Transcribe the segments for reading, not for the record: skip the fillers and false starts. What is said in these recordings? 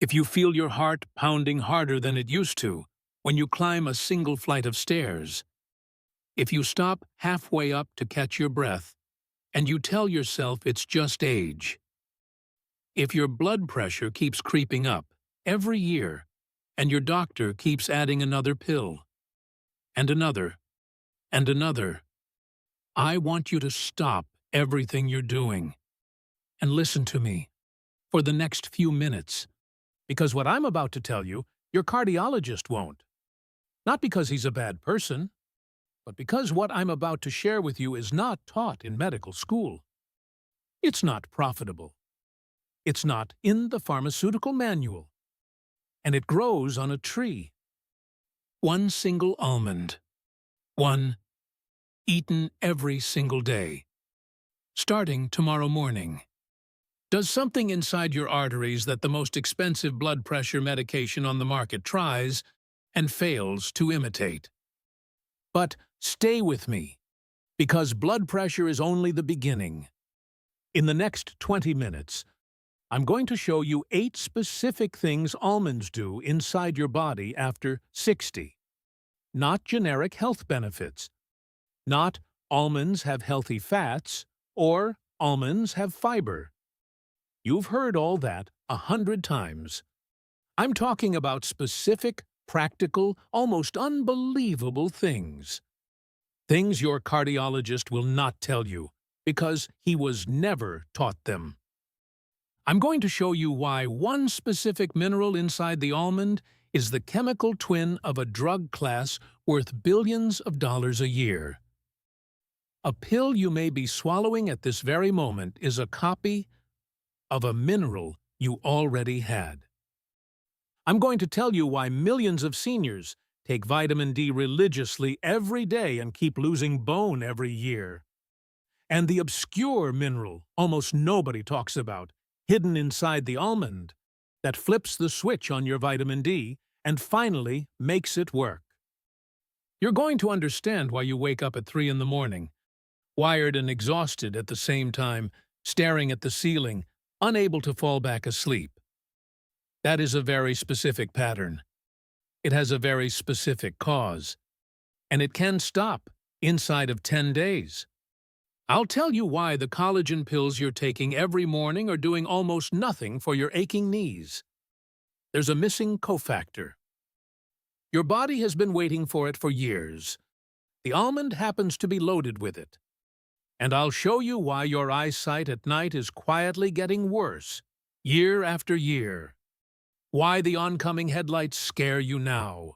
If you feel your heart pounding harder than it used to when you climb a single flight of stairs, if you stop halfway up to catch your breath and you tell yourself it's just age, if your blood pressure keeps creeping up every year and your doctor keeps adding another pill and another and another, I want you to stop everything you're doing and listen to me for the next few minutes, because what I'm about to tell you, your cardiologist won't. Not because he's a bad person, but because what I'm about to share with you is not taught in medical school. It's not profitable. It's not in the pharmaceutical manual. And it grows on a tree. One single almond. One eaten every single day. Starting tomorrow morning. Does something inside your arteries that the most expensive blood pressure medication on the market tries and fails to imitate. But stay with me, because blood pressure is only the beginning. In the next 20 minutes, I'm going to show you 8 specific things almonds do inside your body after 60. Not generic health benefits. Not almonds have healthy fats or almonds have fiber. You've heard all that 100 times. I'm talking about specific, practical, almost unbelievable things. Things your cardiologist will not tell you, because he was never taught them. I'm going to show you why one specific mineral inside the almond is the chemical twin of a drug class worth billions of dollars a year. A pill you may be swallowing at this very moment is a copy of a mineral you already had. I'm going to tell you why millions of seniors take vitamin D religiously every day and keep losing bone every year. And the obscure mineral almost nobody talks about, hidden inside the almond, that flips the switch on your vitamin D and finally makes it work. You're going to understand why you wake up at 3 in the morning, wired and exhausted at the same time, staring at the ceiling, unable to fall back asleep. That is a very specific pattern. It has a very specific cause. And it can stop inside of 10 days. I'll tell you why the collagen pills you're taking every morning are doing almost nothing for your aching knees. There's a missing cofactor. Your body has been waiting for it for years. The almond happens to be loaded with it. And I'll show you why your eyesight at night is quietly getting worse, year after year. Why the oncoming headlights scare you now.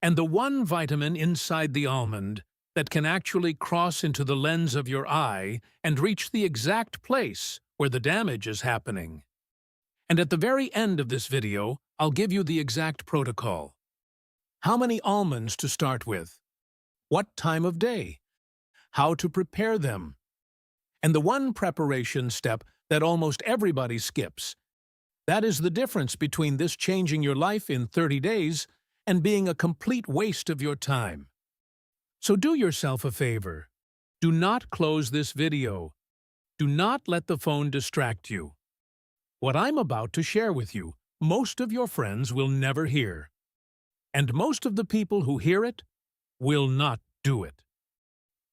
And the one vitamin inside the almond that can actually cross into the lens of your eye and reach the exact place where the damage is happening. And at the very end of this video, I'll give you the exact protocol. How many almonds to start with? What time of day? How to prepare them? And the one preparation step that almost everybody skips. That is the difference between this changing your life in 30 days and being a complete waste of your time. So do yourself a favor. Do not close this video. Do not let the phone distract you. What I'm about to share with you, most of your friends will never hear. And most of the people who hear it will not do it.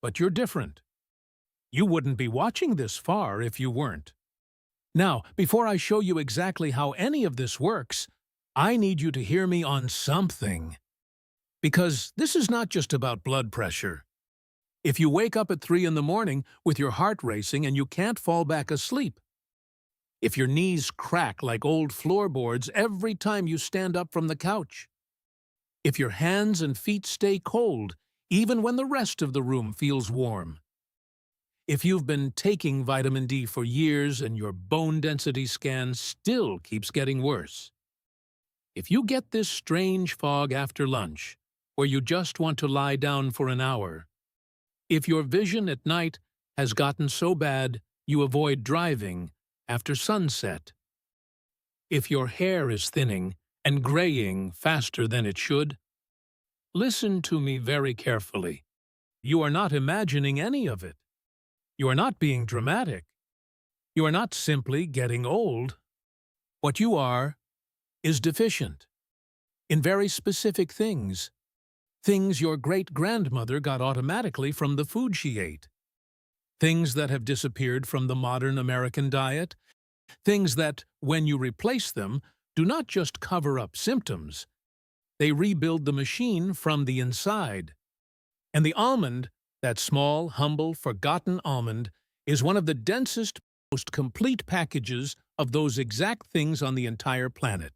But you're different. You wouldn't be watching this far if you weren't. Now, before I show you exactly how any of this works, I need you to hear me on something. Because this is not just about blood pressure. If you wake up at 3 in the morning with your heart racing and you can't fall back asleep, if your knees crack like old floorboards every time you stand up from the couch, if your hands and feet stay cold even when the rest of the room feels warm, if you've been taking vitamin D for years and your bone density scan still keeps getting worse, if you get this strange fog after lunch, where you just want to lie down for an hour, if your vision at night has gotten so bad you avoid driving after sunset, if your hair is thinning and graying faster than it should, listen to me very carefully. You are not imagining any of it. You are not being dramatic. You are not simply getting old. What you are is deficient in very specific things, things your great-grandmother got automatically from the food she ate, things that have disappeared from the modern American diet, things that, when you replace them, do not just cover up symptoms, they rebuild the machine from the inside. And the almond, that small, humble, forgotten almond, is one of the densest, most complete packages of those exact things on the entire planet.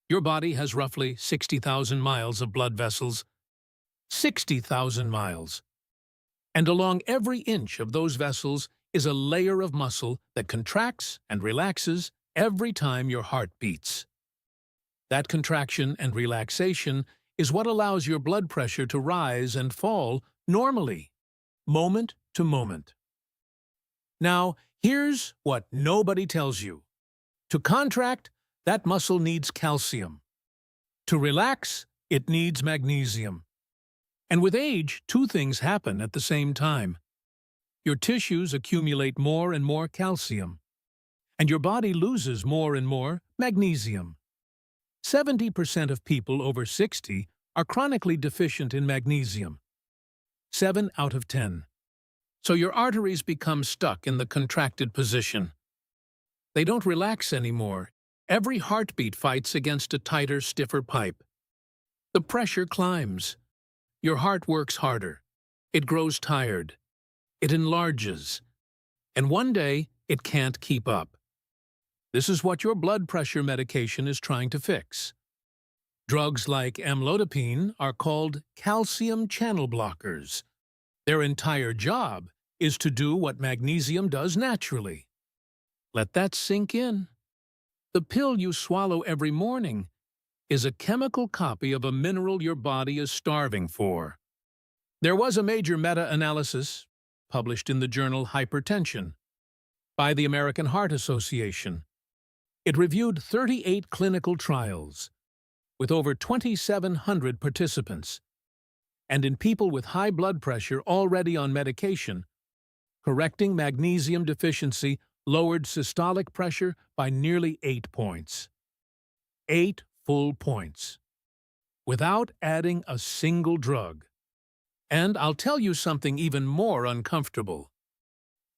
Your body has roughly 60,000 miles of blood vessels. 60,000 miles. And along every inch of those vessels is a layer of muscle that contracts and relaxes every time your heart beats. That contraction and relaxation is what allows your blood pressure to rise and fall normally, moment to moment. Now, here's what nobody tells you. To contract, that muscle needs calcium. To relax, it needs magnesium. And with age, two things happen at the same time. Your tissues accumulate more and more calcium, and your body loses more and more magnesium. 70% of people over 60 are chronically deficient in magnesium. 7 out of 10. So your arteries become stuck in the contracted position. They don't relax anymore. Every heartbeat fights against a tighter, stiffer pipe. The pressure climbs. Your heart works harder. It grows tired. It enlarges. And one day, it can't keep up. This is what your blood pressure medication is trying to fix. Drugs like amlodipine are called calcium channel blockers. Their entire job is to do what magnesium does naturally. Let that sink in. The pill you swallow every morning is a chemical copy of a mineral your body is starving for. There was a major meta-analysis, published in the journal Hypertension, by the American Heart Association. It reviewed 38 clinical trials, with over 2,700 participants, and in people with high blood pressure already on medication, correcting magnesium deficiency lowered systolic pressure by nearly 8 points. 8 full points. Without adding a single drug. And I'll tell you something even more uncomfortable.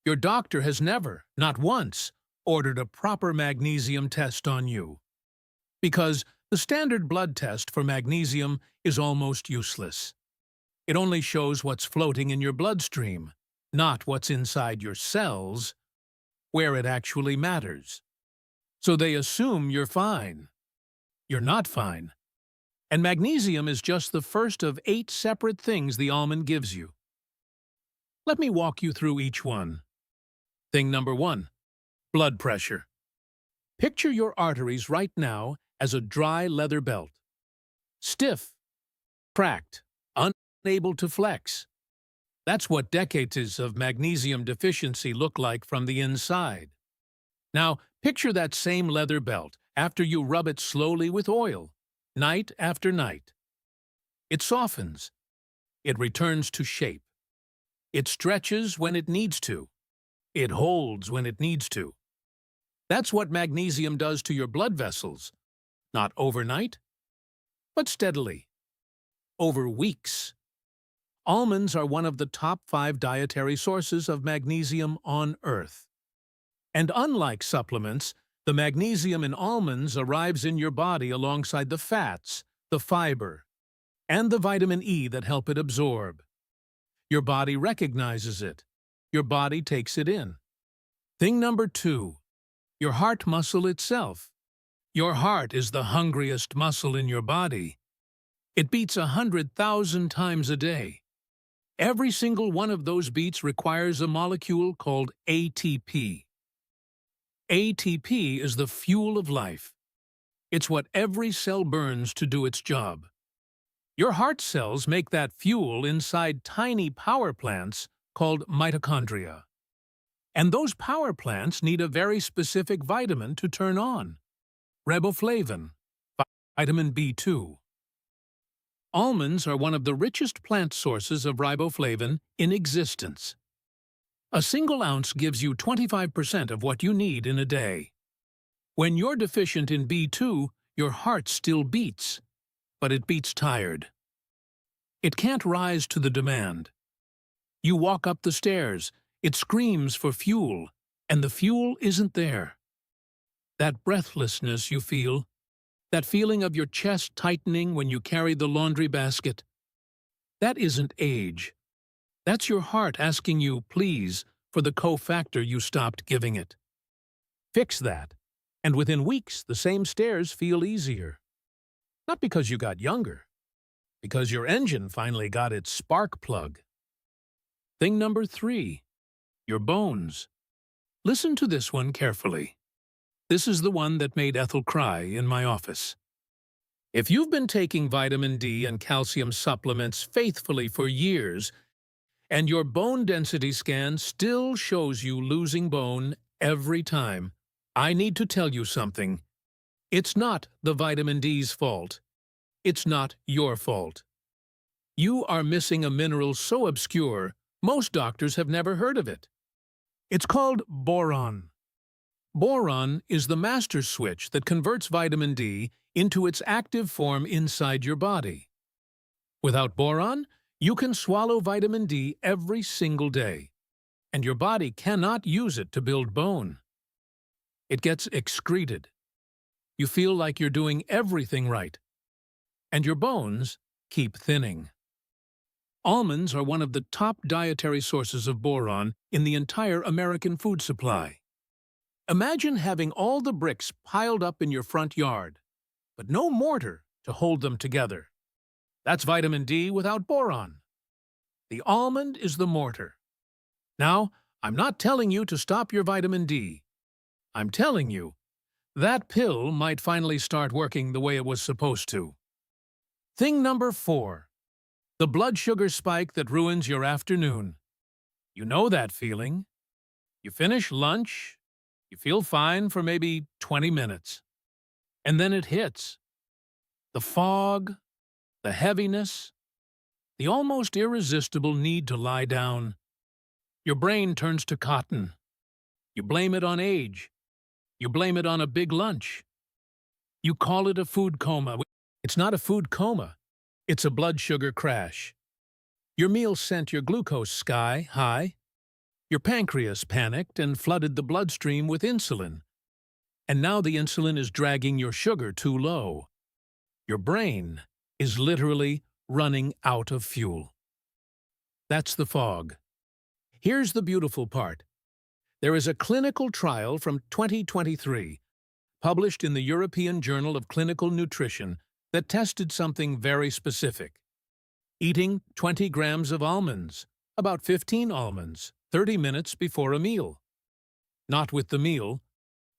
Your doctor has never, not once, ordered a proper magnesium test on you. Because the standard blood test for magnesium is almost useless. It only shows what's floating in your bloodstream, not what's inside your cells, where it actually matters. So they assume you're fine. You're not fine. And magnesium is just the first of 8 separate things the almond gives you. Let me walk you through each one. Thing number 1, blood pressure. Picture your arteries right now as a dry leather belt. Stiff, cracked, unable to flex. That's what decades of magnesium deficiency look like from the inside. Now, picture that same leather belt after you rub it slowly with oil, night after night. It softens. It returns to shape. It stretches when it needs to. It holds when it needs to. That's what magnesium does to your blood vessels. Not overnight, but steadily. Over weeks. Almonds are one of the top 5 dietary sources of magnesium on Earth. And unlike supplements, the magnesium in almonds arrives in your body alongside the fats, the fiber, and the vitamin E that help it absorb. Your body recognizes it. Your body takes it in. Thing number 2, your heart muscle itself. Your heart is the hungriest muscle in your body. It beats 100,000 times a day. Every single one of those beats requires a molecule called ATP. ATP is the fuel of life. It's what every cell burns to do its job. Your heart cells make that fuel inside tiny power plants called mitochondria. And those power plants need a very specific vitamin to turn on. Riboflavin, vitamin B2. Almonds are one of the richest plant sources of riboflavin in existence. A single ounce gives you 25% of what you need in a day. When you're deficient in B2, your heart still beats, but it beats tired. It can't rise to the demand. You walk up the stairs, it screams for fuel, and the fuel isn't there. That breathlessness you feel, that feeling of your chest tightening when you carry the laundry basket, that isn't age. That's your heart asking you, please, for the cofactor you stopped giving it. Fix that, and within weeks the same stairs feel easier. Not because you got younger, because your engine finally got its spark plug. Thing number 3, your bones. Listen to this one carefully. This is the one that made Ethel cry in my office. If you've been taking vitamin D and calcium supplements faithfully for years, and your bone density scan still shows you losing bone every time, I need to tell you something. It's not the vitamin D's fault. It's not your fault. You are missing a mineral so obscure, most doctors have never heard of it. It's called boron. Boron is the master switch that converts vitamin D into its active form inside your body. Without boron, you can swallow vitamin D every single day, and your body cannot use it to build bone. It gets excreted. You feel like you're doing everything right, and your bones keep thinning. Almonds are one of the top dietary sources of boron in the entire American food supply. Imagine having all the bricks piled up in your front yard, but no mortar to hold them together. That's vitamin D without boron. The almond is the mortar. Now, I'm not telling you to stop your vitamin D. I'm telling you, that pill might finally start working the way it was supposed to. Thing number 4, the blood sugar spike that ruins your afternoon. You know that feeling. You finish lunch, you feel fine for maybe 20 minutes. And then it hits. The fog, the heaviness, the almost irresistible need to lie down. Your brain turns to cotton. You blame it on age. You blame it on a big lunch. You call it a food coma. It's not a food coma. It's a blood sugar crash. Your meal sent your glucose sky high. Your pancreas panicked and flooded the bloodstream with insulin. And now the insulin is dragging your sugar too low. Your brain is literally running out of fuel. That's the fog. Here's the beautiful part. There is a clinical trial from 2023, published in the European Journal of Clinical Nutrition, that tested something very specific. Eating 20 grams of almonds, about 15 almonds, 30 minutes before a meal. Not with the meal,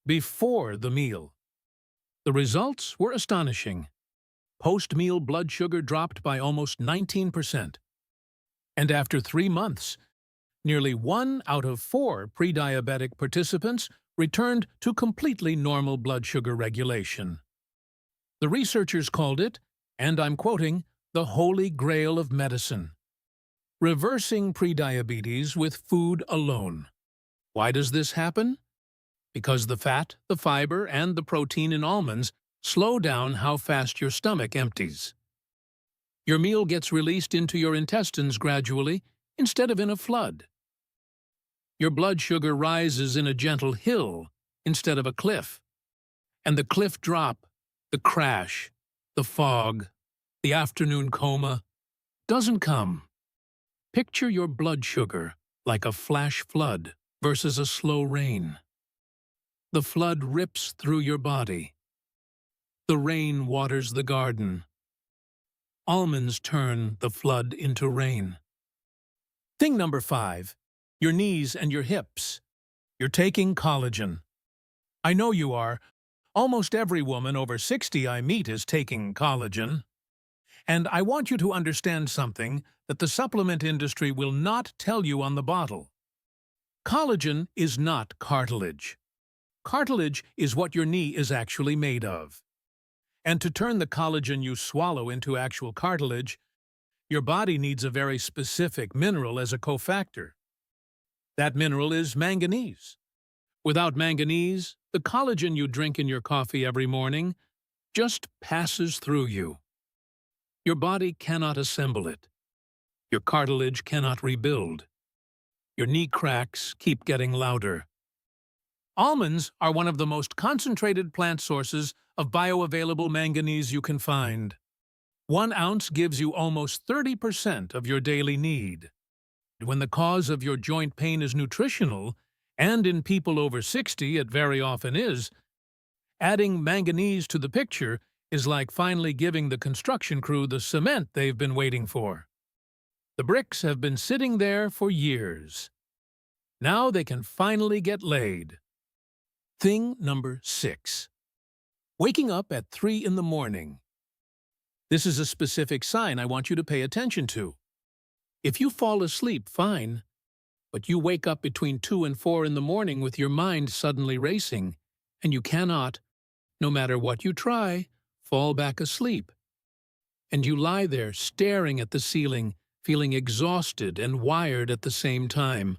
before the meal. The results were astonishing. Post-meal blood sugar dropped by almost 19%. And after 3 months, nearly 1 out of 4 pre-diabetic participants returned to completely normal blood sugar regulation. The researchers called it, and I'm quoting, the holy grail of medicine. Reversing prediabetes with food alone. Why does this happen? Because the fat, the fiber, and the protein in almonds slow down how fast your stomach empties. Your meal gets released into your intestines gradually instead of in a flood. Your blood sugar rises in a gentle hill instead of a cliff. And the cliff drop, the crash, the fog, the afternoon coma, doesn't come. Picture your blood sugar like a flash flood versus a slow rain. The flood rips through your body. The rain waters the garden. Almonds turn the flood into rain. Thing number 5, your knees and your hips. You're taking collagen. I know you are. Almost every woman over 60 I meet is taking collagen. And I want you to understand something that the supplement industry will not tell you on the bottle. Collagen is not cartilage. Cartilage is what your knee is actually made of. And to turn the collagen you swallow into actual cartilage, your body needs a very specific mineral as a cofactor. That mineral is manganese. Without manganese, the the collagen you drink in your coffee every morning just passes through you. Your body cannot assemble it. Your cartilage cannot rebuild. Your knee cracks keep getting louder. Almonds are one of the most concentrated plant sources of bioavailable manganese you can find. 1 ounce gives you almost 30% of your daily need. When the cause of your joint pain is nutritional, and in people over 60 it very often is, adding manganese to the picture is like finally giving the construction crew the cement they've been waiting for. The bricks have been sitting there for years. Now they can finally get laid. Thing number 6. Waking up at 3 in the morning. This is a specific sign I want you to pay attention to. If you fall asleep, fine, but you wake up between 2 and 4 in the morning with your mind suddenly racing, and you cannot, no matter what you try, fall back asleep. And you lie there staring at the ceiling, feeling exhausted and wired at the same time.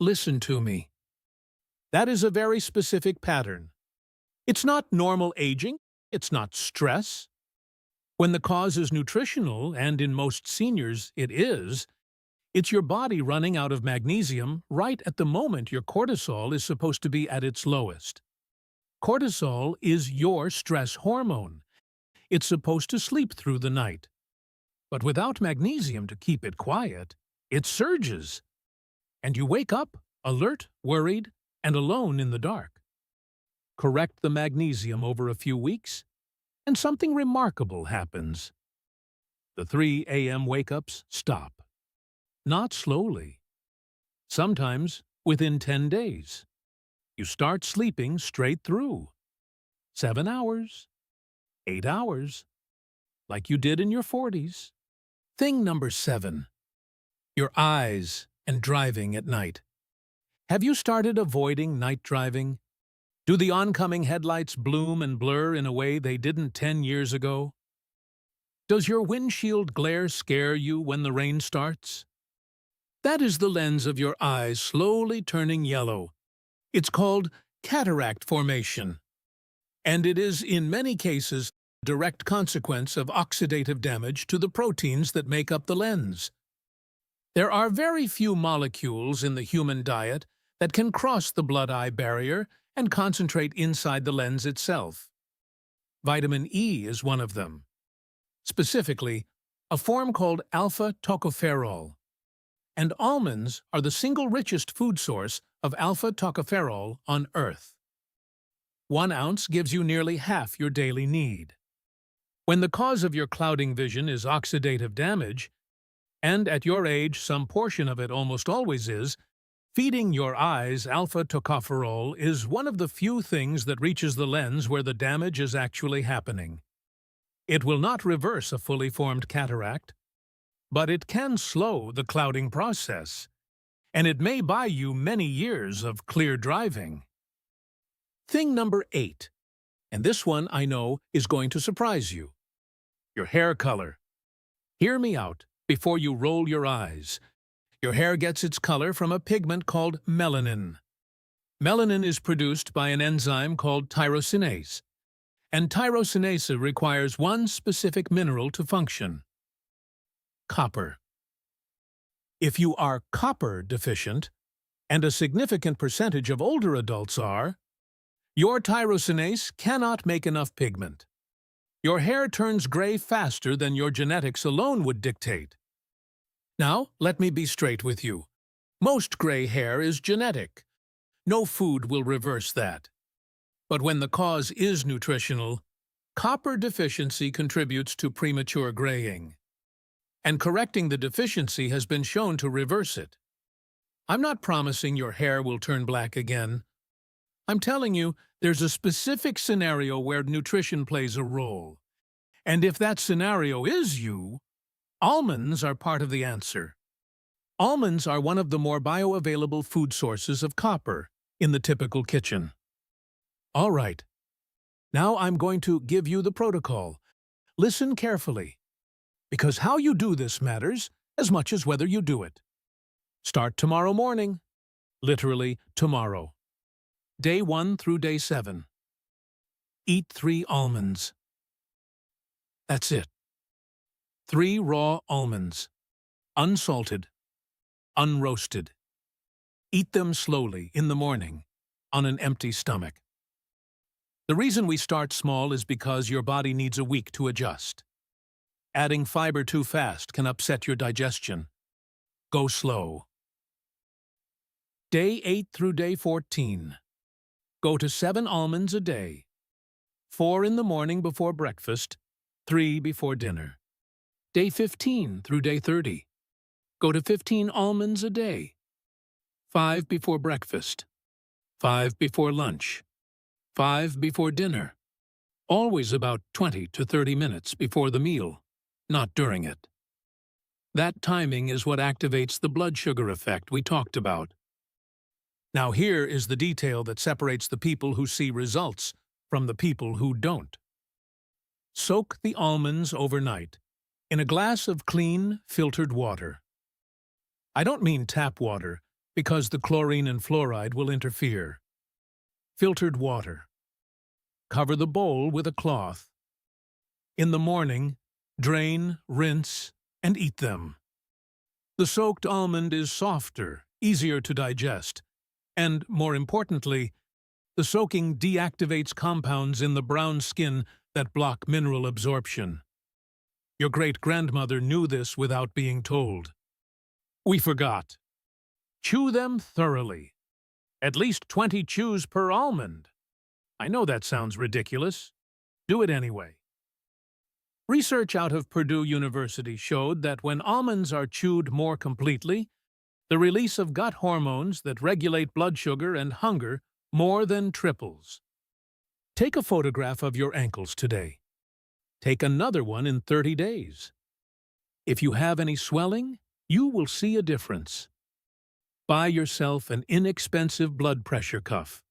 Listen to me. That is a very specific pattern. It's not normal aging, it's not stress. When the cause is nutritional, and in most seniors it is, it's your body running out of magnesium right at the moment your cortisol is supposed to be at its lowest. Cortisol is your stress hormone. It's supposed to sleep through the night. But without magnesium to keep it quiet, it surges. And you wake up, alert, worried, and alone in the dark. Correct the magnesium over a few weeks, and something remarkable happens. The 3 a.m. wake-ups stop. Not slowly. Sometimes within 10 days. You start sleeping straight through. 7 hours, 8 hours, like you did in your 40s. Thing number 7. Your eyes and driving at night. Have you started avoiding night driving? Do the oncoming headlights bloom and blur in a way they didn't 10 years ago? Does your windshield glare scare you when the rain starts? That is the lens of your eyes slowly turning yellow. It's called cataract formation. And it is, in many cases, a direct consequence of oxidative damage to the proteins that make up the lens. There are very few molecules in the human diet that can cross the blood-eye barrier and concentrate inside the lens itself. Vitamin E is one of them. Specifically, a form called alpha-tocopherol. And almonds are the single richest food source of alpha-tocopherol on Earth. 1 ounce gives you nearly half your daily need. When the cause of your clouding vision is oxidative damage, and at your age some portion of it almost always is, feeding your eyes alpha-tocopherol is one of the few things that reaches the lens where the damage is actually happening. It will not reverse a fully formed cataract, but it can slow the clouding process, and it may buy you many years of clear driving. Thing number 8, and this one I know is going to surprise you. Your hair color. Hear me out before you roll your eyes. Your hair gets its color from a pigment called melanin. Melanin is produced by an enzyme called tyrosinase, and tyrosinase requires one specific mineral to function: copper. If you are copper deficient, and a significant percentage of older adults are, your tyrosinase cannot make enough pigment. Your hair turns gray faster than your genetics alone would dictate. Now, let me be straight with you. Most gray hair is genetic. No food will reverse that. But when the cause is nutritional, copper deficiency contributes to premature graying. And correcting the deficiency has been shown to reverse it. I'm not promising your hair will turn black again. I'm telling you, there's a specific scenario where nutrition plays a role. And if that scenario is you, almonds are part of the answer. Almonds are one of the more bioavailable food sources of copper in the typical kitchen. All right. Now I'm going to give you the protocol. Listen carefully, because how you do this matters as much as whether you do it. Start tomorrow morning. Literally tomorrow. Day 1 through day 7. Eat 3 almonds. That's it. 3 raw almonds. Unsalted. Unroasted. Eat them slowly in the morning, on an empty stomach. The reason we start small is because your body needs a week to adjust. Adding fiber too fast can upset your digestion. Go slow. Day 8 through day 14. Go to 7 almonds a day. 4 in the morning before breakfast, 3 before dinner. Day 15 through day 30. Go to 15 almonds a day. 5 before breakfast, 5 before lunch, 5 before dinner. Always about 20 to 30 minutes before the meal, not during it. That timing is what activates the blood sugar effect we talked about. Now here is the detail that separates the people who see results from the people who don't. Soak the almonds overnight in a glass of clean, filtered water. I don't mean tap water, because the chlorine and fluoride will interfere. Filtered water. Cover the bowl with a cloth. In the morning, drain, rinse, and eat them. The soaked almond is softer, easier to digest, and, more importantly, the soaking deactivates compounds in the brown skin that block mineral absorption. Your great-grandmother knew this without being told. We forgot. Chew them thoroughly. At least 20 chews per almond. I know that sounds ridiculous. Do it anyway. Research out of Purdue University showed that when almonds are chewed more completely, the release of gut hormones that regulate blood sugar and hunger more than triples. Take a photograph of your ankles today. Take another one in 30 days. If you have any swelling, you will see a difference. Buy yourself an inexpensive blood pressure cuff,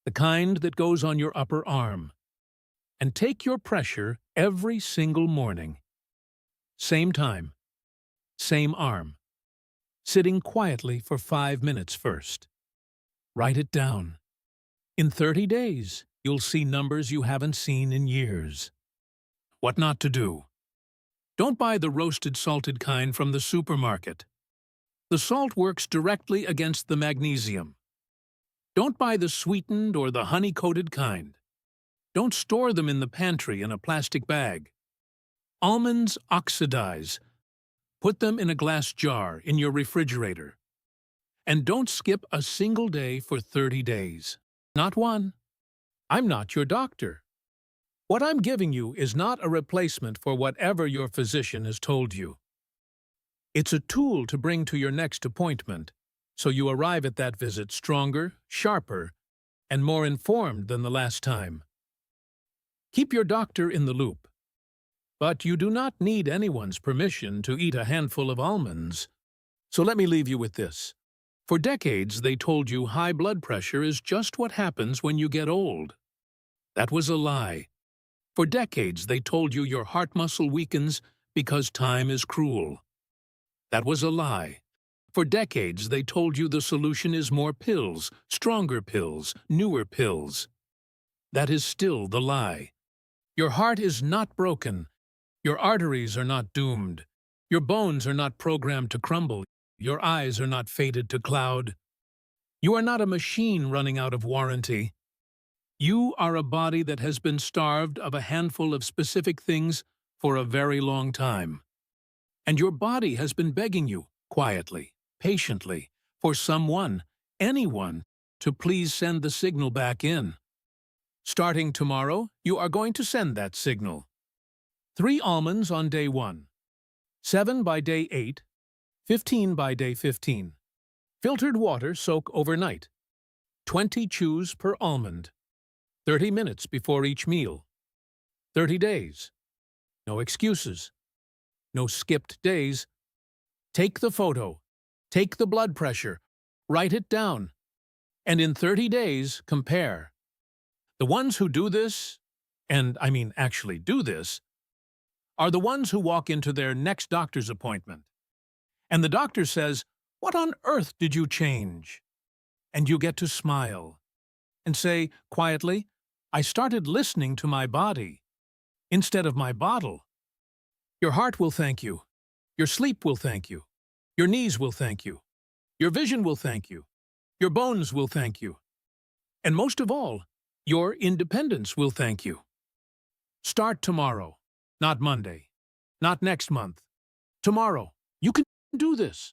the kind that goes on your upper arm, and take your pressure every single morning. Same time, same arm, sitting quietly for 5 minutes first. Write it down. In 30 days, you'll see numbers you haven't seen in years. What not to do? Don't buy the roasted salted kind from the supermarket. The salt works directly against the magnesium. Don't buy the sweetened or the honey-coated kind. Don't store them in the pantry in a plastic bag. Almonds oxidize. Put them in a glass jar in your refrigerator. And don't skip a single day for 30 days. Not one. I'm not your doctor. What I'm giving you is not a replacement for whatever your physician has told you. It's a tool to bring to your next appointment, so you arrive at that visit stronger, sharper, and more informed than the last time. Keep your doctor in the loop. But you do not need anyone's permission to eat a handful of almonds. So let me leave you with this. For decades, they told you high blood pressure is just what happens when you get old. That was a lie. For decades, they told you your heart muscle weakens because time is cruel. That was a lie. For decades, they told you the solution is more pills, stronger pills, newer pills. That is still the lie. Your heart is not broken. Your arteries are not doomed. Your bones are not programmed to crumble. Your eyes are not fated to cloud. You are not a machine running out of warranty. You are a body that has been starved of a handful of specific things for a very long time. And your body has been begging you, quietly, patiently, for someone, anyone, to please send the signal back in. Starting tomorrow, you are going to send that signal. 3 almonds on day 1, 7 by day 8, 15 by day 15. Filtered water soak overnight. 20 chews per almond. 30 minutes before each meal. 30 days. No excuses. No skipped days. Take the photo. Take the blood pressure. Write it down. And in 30 days, compare. The ones who do this, and I mean actually do this, are the ones who walk into their next doctor's appointment. And the doctor says, "What on earth did you change?" And you get to smile. and say, quietly, I started listening to my body instead of my bottle. Your heart will thank you. Your sleep will thank you. Your knees will thank you. Your vision will thank you. Your bones will thank you. And most of all, your independence will thank you. Start tomorrow, not Monday, not next month. Tomorrow. You can do this.